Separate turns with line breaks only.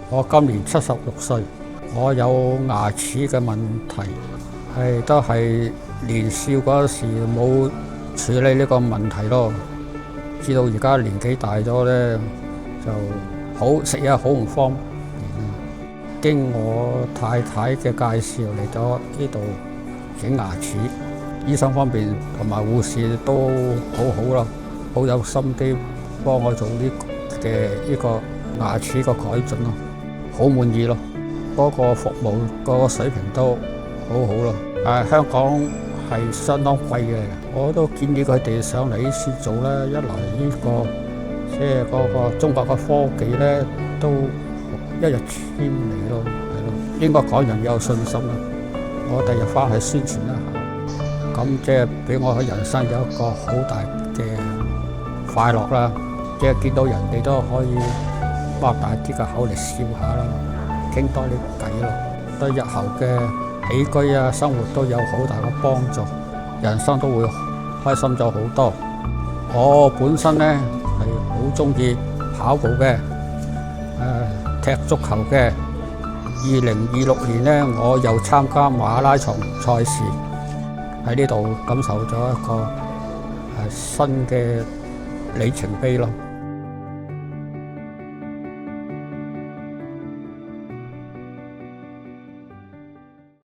我今年76歲，我有牙齒嘅問題，都係年少嗰時冇處理呢個問題咯。至到而家年紀大咗呢，就好食嘢好唔方便。經我太太嘅介紹嚟咗呢度整牙齒，醫生方面同埋護士都好好咯，好有心機幫我做呢個牙齒個改進咯，好滿意咯。嗰個服務個水平都好好咯。香港係相當貴嘅，我都建議佢哋上嚟呢處做啦。一來即係嗰個中國嘅科技咧，都一日千里咯，係咯。應該港人有信心啦。我第日翻去宣傳一下，咁即係俾我喺人生有一個好大嘅快樂啦。即係見到人哋都可以擘大啲個口嚟笑下啦，傾多啲偈咯，對日後嘅起居啊生活都有好大嘅幫助，人生都會開心咗好多。我本身呢係好中意跑步嘅，踢足球嘅。2026年呢，我又參加馬拉松賽事，喺呢度感受咗一個新嘅里程碑咯。